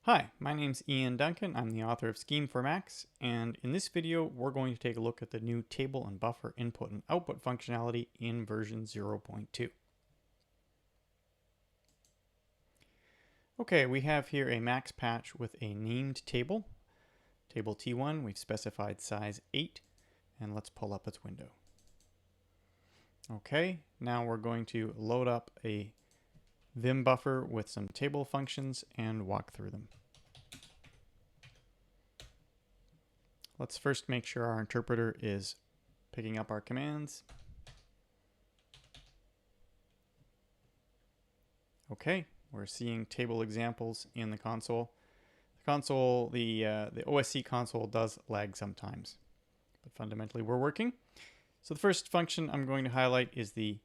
Hi, my name's Iain Duncan. I'm the author of Scheme for Macs, and in this video we're going to take a look at the new table and buffer input and output functionality in version 0.2. Okay, we have here a Macs patch with a named table. Table T1, we've specified size 8, and let's pull up its window. Okay, now we're going to load up a Vim buffer with some table functions and walk through them. Let's first make sure our interpreter is picking up our commands. Okay, we're seeing table examples in the console. The OSC console does lag sometimes, but fundamentally we're working. So the first function I'm going to highlight is the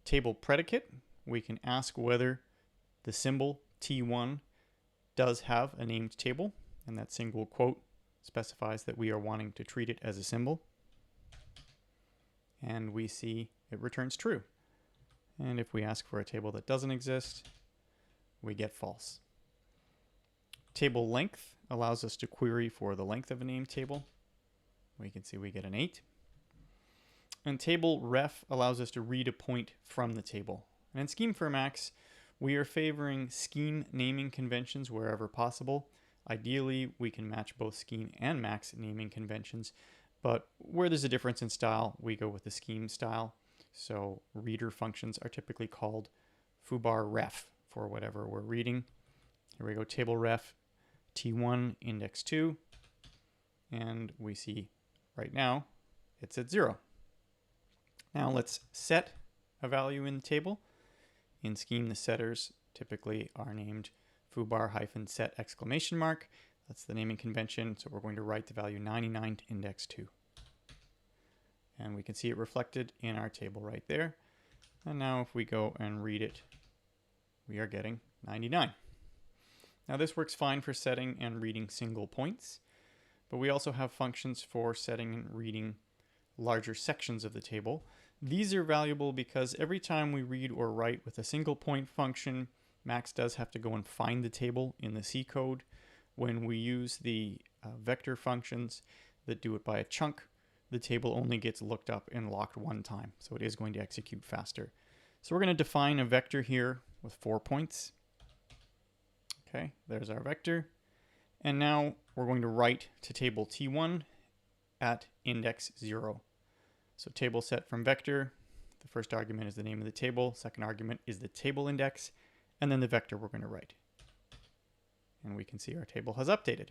table predicate. We can ask whether the symbol T1 does have a named table, and that single quote specifies that we are wanting to treat it as a symbol. And we see it returns true. And if we ask for a table that doesn't exist, we get false. Table length allows us to query for the length of a named table. We can see we get an 8. And table ref allows us to read a point from the table. And in Scheme for Macs, we are favoring scheme naming conventions wherever possible. Ideally, we can match both Scheme and Macs naming conventions, but where there's a difference in style, we go with the Scheme style. So reader functions are typically called foobar ref for whatever we're reading. Here we go, table ref T1 index 2, and we see right now it's at 0. Now let's set a value in the table. In Scheme, the setters typically are named foobar-set exclamation mark. That's the naming convention, so we're going to write the value 99 to index 2. And we can see it reflected in our table right there. And now if we go and read it, we are getting 99. Now this works fine for setting and reading single points, but we also have functions for setting and reading larger sections of the table. These are valuable because every time we read or write with a single point function, Macs does have to go and find the table in the C code. When we use the vector functions that do it by a chunk, the table only gets looked up and locked one time, so it is going to execute faster. So we're going to define a vector here with 4 points. Okay, there's our vector. And now we're going to write to table T1 at index 0. So table set from vector, the first argument is the name of the table, second argument is the table index, and then the vector we're going to write. And we can see our table has updated.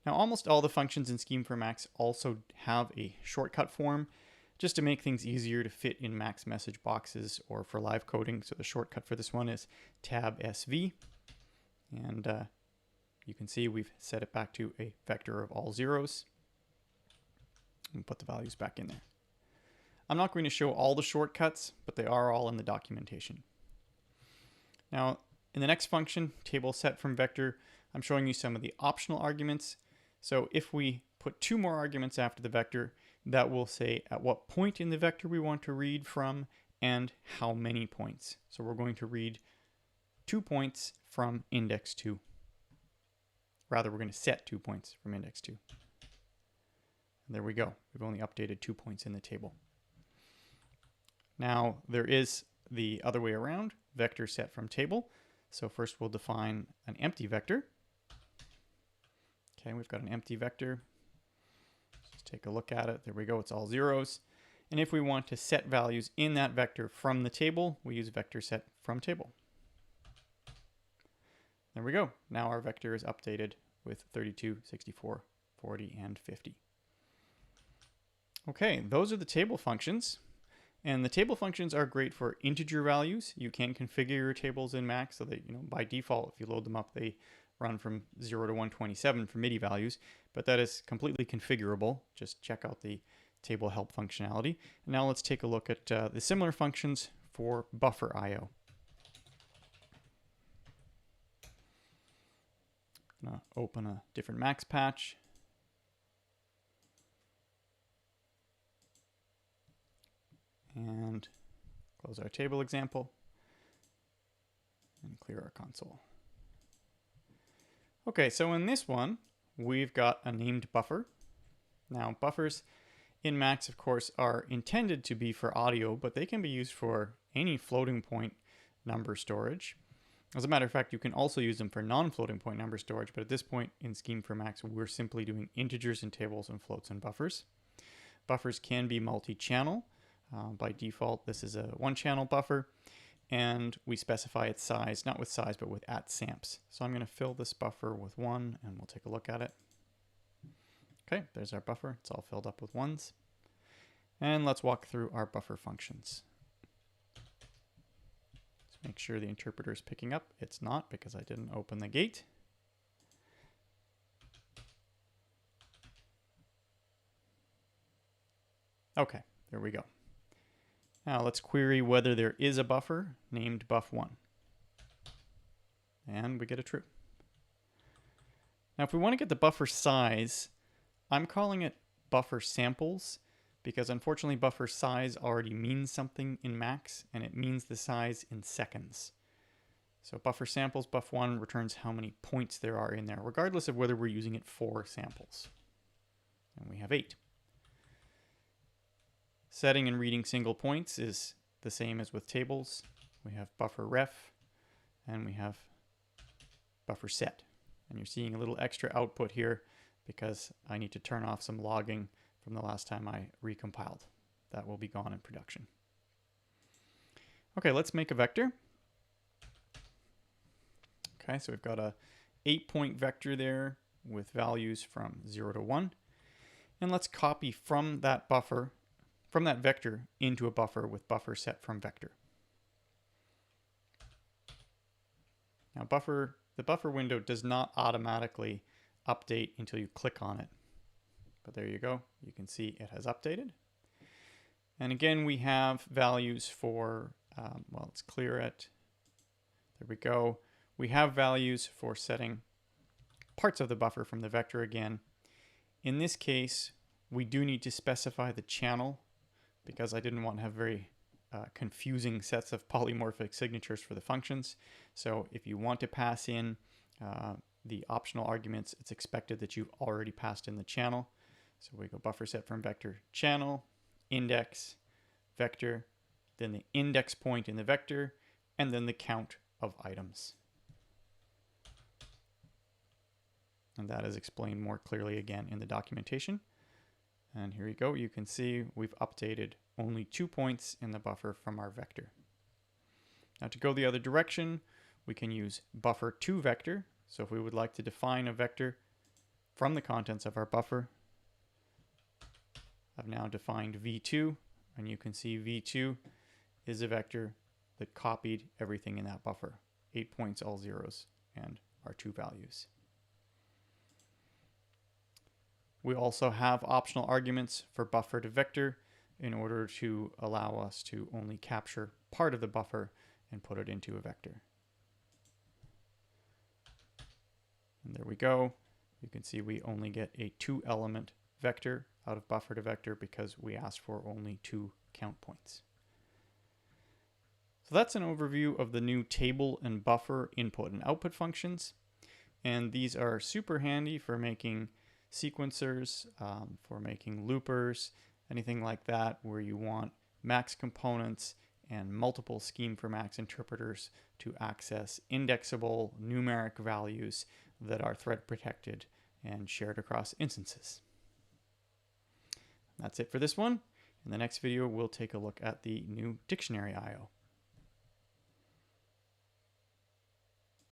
Now almost all the functions in Scheme for Macs also have a shortcut form just to make things easier to fit in Macs message boxes or for live coding. So the shortcut for this one is tab SV. And you can see we've set it back to a vector of all zeros and put the values back in there. I'm not going to show all the shortcuts, but they are all in the documentation. Now, in the next function, table set from vector, I'm showing you some of the optional arguments. So if we put 2 more arguments after the vector, that will say at what point in the vector we want to read from and how many points. So we're going to read 2 points from index 2. Rather, we're going to set 2 points from index 2. And there we go. We've only updated 2 points in the table. Now, there is the other way around, vector set from table. So first we'll define an empty vector. Okay, we've got an empty vector. Let's take a look at it. There we go, it's all zeros. And if we want to set values in that vector from the table, we use vector set from table. There we go. Now our vector is updated with 32, 64, 40, and 50. Okay, those are the table functions. And the table functions are great for integer values. You can configure your tables in Mac so that, by default, if you load them up, they run from 0 to 127 for MIDI values, but that is completely configurable. Just check out the table help functionality. And now let's take a look at the similar functions for buffer I/O. I'm going to open a different Macs patch. And close our table example and clear our console. Okay, so in this one, we've got a named buffer. Now, buffers in Max, of course, are intended to be for audio, but they can be used for any floating point number storage. As a matter of fact, you can also use them for non-floating point number storage, but at this point in Scheme for Max, we're simply doing integers and tables and floats and buffers. Buffers can be multi-channel. By default, this is a one-channel buffer, and we specify its size, not with size, but with @samps. So I'm going to fill this buffer with 1, and we'll take a look at it. Okay, there's our buffer. It's all filled up with 1s. And let's walk through our buffer functions. Let's make sure the interpreter is picking up. It's not, because I didn't open the gate. Okay, there we go. Now let's query whether there is a buffer named buff1. And we get a true. Now if we want to get the buffer size, I'm calling it buffer samples because unfortunately buffer size already means something in Max, and it means the size in seconds. So buffer samples buff1 returns how many points there are in there, regardless of whether we're using it for samples. And we have 8. Setting and reading single points is the same as with tables. We have buffer ref and we have buffer set. And you're seeing a little extra output here because I need to turn off some logging from the last time I recompiled. That will be gone in production. Okay, let's make a vector. Okay, so we've got a 8-point vector there with values from 0 to 1. And let's copy from that buffer, from that vector into a buffer with buffer set from vector. Now the buffer window does not automatically update until you click on it. But there you go. You can see it has updated. And again, we have values for, well, let's clear it. There we go. We have values for setting parts of the buffer from the vector again. In this case, we do need to specify the channel because I didn't want to have very confusing sets of polymorphic signatures for the functions. So if you want to pass in the optional arguments, it's expected that you've already passed in the channel. So we go buffer set from vector channel, index, vector, then the index point in the vector, and then the count of items. And that is explained more clearly again in the documentation. And here you go. You can see we've updated only 2 points in the buffer from our vector. Now to go the other direction, we can use buffer2vector. So if we would like to define a vector from the contents of our buffer, I've now defined v2, and you can see v2 is a vector that copied everything in that buffer. 8 points, all zeros, and our 2 values. We also have optional arguments for buffer to vector in order to allow us to only capture part of the buffer and put it into a vector. And there we go. You can see we only get a 2-element vector out of buffer to vector because we asked for only 2 count points. So that's an overview of the new table and buffer input and output functions. And these are super handy for making sequencers, for making loopers, anything like that where you want Max components and multiple Scheme for Max interpreters to access indexable numeric values that are thread protected and shared across instances. That's it for this one. In the next video, we'll take a look at the new dictionary I/O.